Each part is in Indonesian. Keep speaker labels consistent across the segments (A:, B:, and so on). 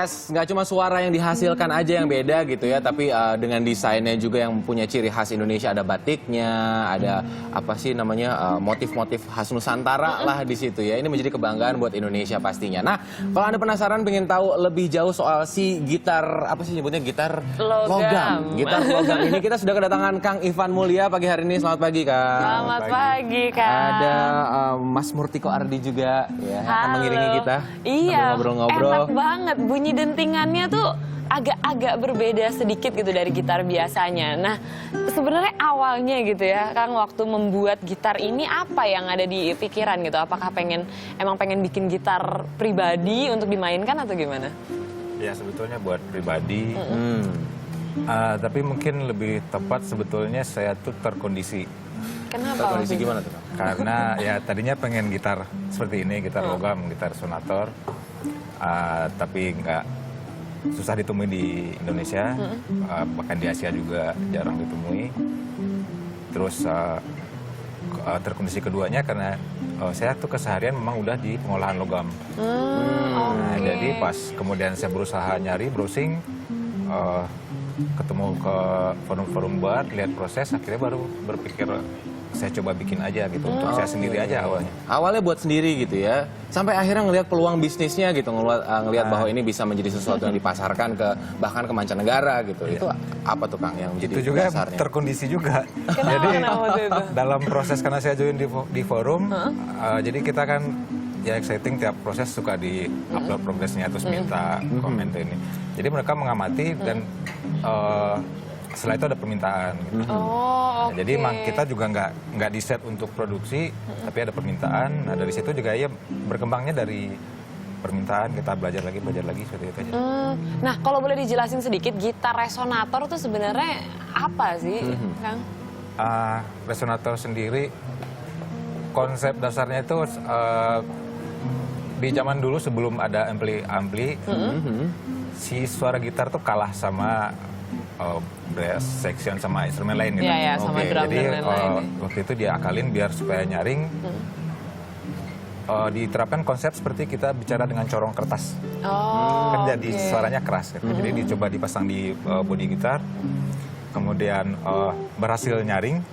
A: khas, nggak cuma suara yang dihasilkan aja yang beda gitu ya, tapi dengan desainnya juga yang punya ciri khas Indonesia, ada batiknya, ada apa sih namanya motif-motif khas Nusantara lah di situ ya. Ini menjadi kebanggaan buat Indonesia pastinya. Nah, kalau Anda penasaran pengen tahu lebih jauh soal si gitar apa sih nyebutnya gitar logam. Gitar logam ini kita sudah kedatangan Kang Ivan Mulia pagi hari ini. Selamat pagi, Kang.
B: Selamat pagi, Kang.
A: Ada Mas Murtiko Ardi juga ya, akan mengiringi kita.
B: Iya,
A: ngobrol-ngobrol.
B: enak banget. Bunyi dentingannya tuh agak-agak berbeda sedikit gitu dari gitar biasanya. Nah, sebenarnya awalnya gitu ya, Kang, waktu membuat gitar ini apa yang ada di pikiran gitu? Apakah emang pengen bikin gitar pribadi untuk dimainkan atau gimana?
C: Ya sebetulnya buat pribadi, tapi mungkin lebih tepat sebetulnya saya tuh terkondisi.
B: Kenapa?
A: Kondisi gimana tuh, Kang?
C: Karena ya tadinya pengen gitar seperti ini, gitar logam, gitar sonator, tapi nggak susah ditemui di Indonesia, bahkan di Asia juga jarang ditemui. Terus terkondisi keduanya karena saya tuh keseharian memang udah di pengolahan logam. Nah, jadi pas kemudian saya berusaha nyari browsing, ketemu ke forum-forum buat lihat proses, akhirnya baru berpikir saya coba bikin aja gitu untuk saya sendiri aja awalnya.
A: Awalnya buat sendiri gitu ya, sampai akhirnya ngelihat peluang bisnisnya gitu, ngelihat bahwa ini bisa menjadi sesuatu yang dipasarkan ke bahkan ke mancanegara gitu. Itu apa tuh, Kang, yang menjadi
C: Itu juga
A: dasarnya?
C: terkondisi juga.
B: Kenapa
C: Jadi
B: waktu itu?
C: dalam proses karena saya join di forum, jadi kita kan ya exciting tiap proses suka di upload progresnya terus minta komen ini. Jadi mereka mengamati dan setelah itu ada permintaan. Gitu.
B: Oh,
C: Nah, jadi emang kita juga nggak di set untuk produksi, tapi ada permintaan. Nah dari situ juga ya berkembangnya dari permintaan, kita belajar lagi seperti itu aja.
B: Nah, kalau boleh dijelasin sedikit, gitar resonator itu sebenarnya apa sih, Kang?
C: Resonator sendiri konsep dasarnya itu di zaman dulu sebelum ada ampli, si suara gitar tuh kalah sama brass section sama instrumen lain gitu.
B: Iya, sama drum
C: Jadi
B: dan lain-lain.
C: waktu itu diakalin biar supaya nyaring. Diterapkan konsep seperti kita bicara dengan corong kertas. Kan jadi suaranya keras. Gitu. Jadi dicoba dipasang di bodi gitar, kemudian berhasil nyaring.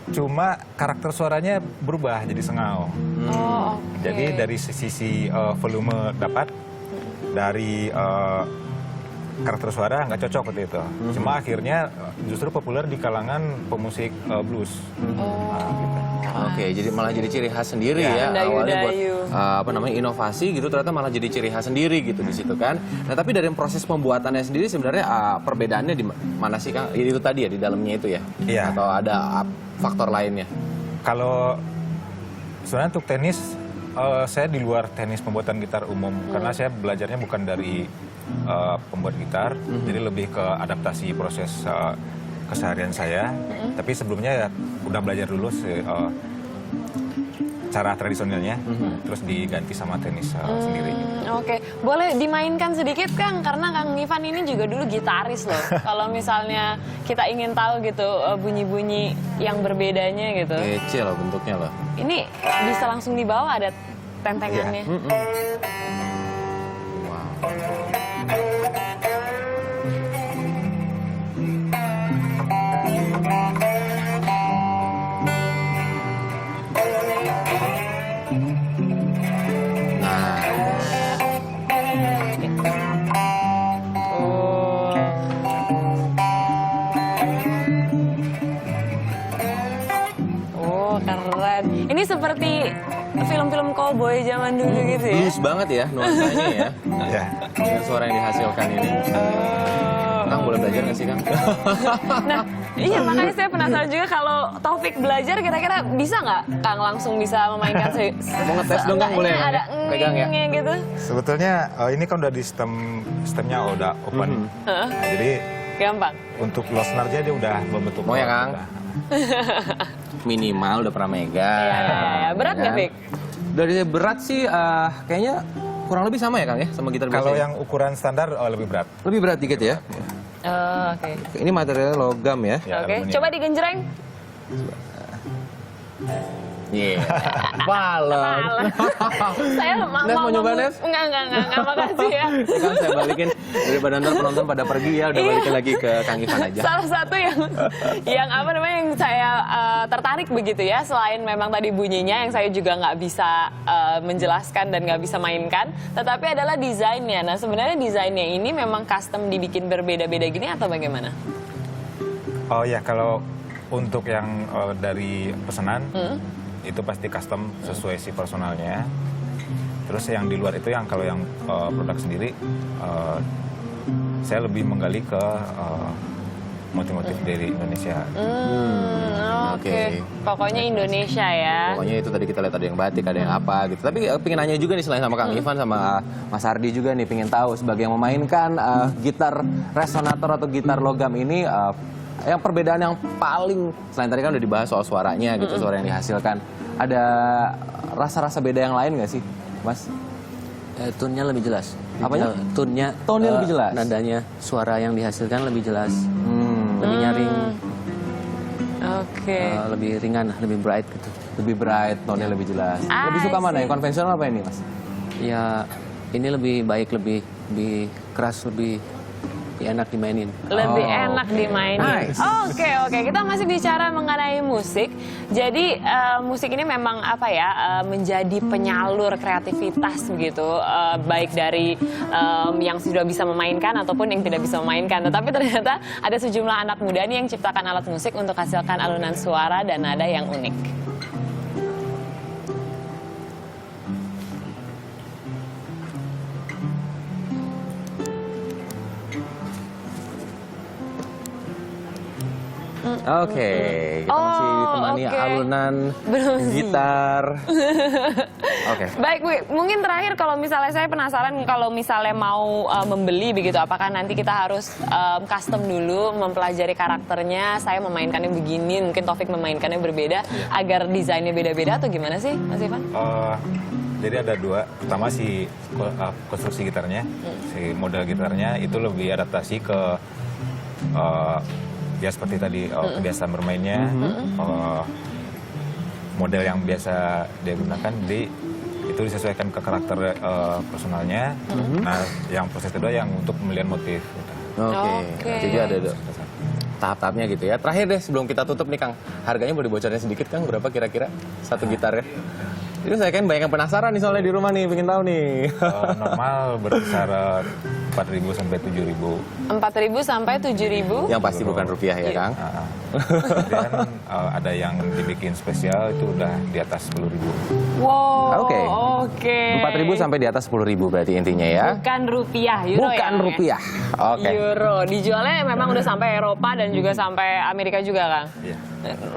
C: Cuma karakter suaranya berubah jadi sengau. Jadi dari sisi volume dapat, dari karakter suara nggak cocok waktu itu. Cuma akhirnya justru populer di kalangan pemusik blues. Gitu.
A: Oke, jadi malah jadi ciri khas sendiri ya. Awalnya buat apa namanya inovasi gitu, ternyata malah jadi ciri khas sendiri gitu di situ kan. Nah, tapi dari proses pembuatannya sendiri sebenarnya perbedaannya di mana sih, Kang? Itu tadi ya di dalamnya itu ya?
C: Iya.
A: Atau ada faktor lainnya?
C: Kalau sebenarnya untuk tenis, saya di luar teknis pembuatan gitar umum karena saya belajarnya bukan dari pembuat gitar, jadi lebih ke adaptasi proses keseharian saya. Tapi sebelumnya ya udah belajar dulu cara tradisionalnya, terus diganti sama tenis sendiri.
B: Oke, boleh dimainkan sedikit, Kang, karena Kang Ivan ini juga dulu gitaris loh. Kalau misalnya kita ingin tahu gitu bunyi-bunyi yang berbedanya gitu.
A: Kecil loh bentuknya loh.
B: Ini bisa langsung dibawa, ada tentengannya. Keren. Ini seperti film-film cowboy zaman dulu gitu ya?
A: Blues banget ya nuansanya ya.
C: Iya.
A: Dengan suara yang dihasilkan ini. Kang boleh belajar nggak sih, Kang?
B: Nah, iya makanya saya penasaran juga kalau Taufik belajar kira-kira bisa nggak Kang langsung bisa memainkan
A: Mau ngetes dong, Kang, boleh?
B: ada
A: Pegang ya.
B: gitu.
C: Sebetulnya ini kan udah di sistemnya udah open. Nah, jadi
B: Gampang.
C: untuk low snare-nya dia udah membentuk.
A: Mau ya, Kang? Minimal udah pernah megang.
B: Iya. Berat nggak, Fik?
A: Dari berat sih kayaknya kurang lebih sama ya, Kang ya, sama gitar
C: Kalau
A: biasa.
C: yang ukuran standar lebih berat.
A: Lebih berat dikit ya.
B: Oke.
A: Ini materialnya logam ya.
C: Ya,
B: Oke,
C: aluminium.
B: coba digenjreng.
A: Iya. Balon.
B: Saya
A: Nes, mau nyoba, Nes?
B: Enggak, makasih ya.
A: Kan saya balikin daripada ntar penonton pada pergi ya, udah balikin lagi ke Kang Ivan aja.
B: Salah satu yang apa namanya yang saya tertarik begitu ya, selain memang tadi bunyinya yang saya juga nggak bisa menjelaskan dan nggak bisa mainkan, tetapi adalah desainnya. Nah sebenarnya desainnya ini memang custom dibikin berbeda-beda gini atau bagaimana?
C: Oh ya, kalau untuk yang dari pesanan itu pasti custom sesuai si personalnya. Terus yang di luar itu kalau yang produk sendiri, saya lebih menggali ke motif-motif dari Indonesia.
B: Oke. Pokoknya Indonesia ya.
A: Pokoknya itu tadi kita lihat ada yang batik, ada yang apa gitu. Tapi pengen nanya juga nih selain sama Kang Ivan sama Mas Ardi juga nih, pengen tahu sebagai yang memainkan gitar resonator atau gitar logam ini, yang perbedaan yang paling selain tadi kan udah dibahas soal suaranya gitu, suara yang dihasilkan, ada rasa-rasa beda yang lain nggak sih, Mas?
D: Tone-nya lebih jelas.
A: Apanya?
D: Tone-nya
A: Lebih jelas.
D: Nadanya, suara yang dihasilkan lebih jelas. Lebih nyaring,
B: Oke.
D: lebih ringan, lebih bright gitu.
A: Lebih bright, tone-nya lebih jelas. Lebih suka mana? Yang konvensional apa ini, Mas?
D: Ya, ini lebih baik, lebih keras, lebih enak dimainin.
B: Lebih enak dimainin.
A: Nice.
B: Oke. Kita masih bicara mengenai musik. Jadi musik ini memang apa ya, menjadi penyalur kreativitas begitu, baik dari yang sudah bisa memainkan ataupun yang tidak bisa memainkan. Tetapi ternyata ada sejumlah anak muda nih yang ciptakan alat musik untuk hasilkan alunan suara dan nada yang unik.
A: Oke, kita masih ditemani alunan gitar. Oke.
B: Baik, Bu. Mungkin terakhir kalau misalnya saya penasaran kalau misalnya mau membeli begitu, apakah nanti kita harus custom dulu, mempelajari karakternya, saya memainkannya begini, mungkin Taufik memainkannya berbeda, agar desainnya beda-beda atau gimana sih, Mas Ivan?
C: Jadi ada dua. Pertama si konstruksi gitarnya, si model gitarnya itu lebih adaptasi ke ya seperti tadi kebiasaan bermainnya, model yang biasa dia gunakan, jadi itu disesuaikan ke karakter personalnya. Nah, yang proses kedua yang untuk pemilihan motif.
A: Oke. Jadi ada tahap-tahapnya gitu ya. Terakhir deh sebelum kita tutup nih Kang, harganya boleh bocornya sedikit Kang, berapa kira-kira satu gitarnya? Itu saya kan banyak yang penasaran nih soalnya di rumah nih, pengen tahu nih.
C: Normal berkisar 4.000 sampai 7.000.
B: 4.000 sampai 7.000?
A: Yang pasti bukan rupiah ya Kang?
C: Kemudian ada yang dibikin spesial itu udah di atas 10.000.
B: Wow,
A: Oke.
B: oke.
A: 4.000 sampai di atas 10.000 berarti intinya ya?
B: Bukan rupiah, euro ya?
A: Bukan
B: Kang, ya?
A: rupiah. Oke.
B: Euro. Dijualnya memang udah sampai Eropa dan juga sampai Amerika juga, Kang?
C: Iya.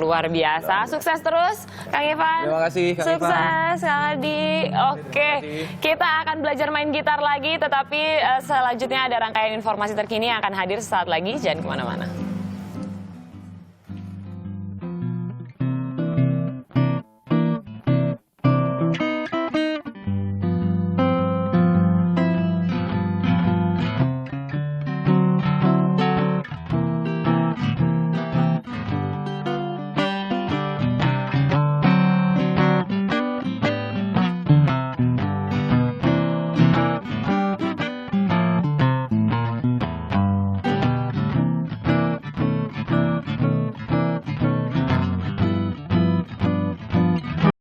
B: Luar biasa. Sukses terus, Kang Ivan.
A: Terima kasih, Kang Ivan.
B: Sukses, Kang Adi. Oke, kita akan belajar main gitar lagi, tetapi selanjutnya ada rangkaian informasi terkini yang akan hadir sesaat lagi. Jangan kemana-mana.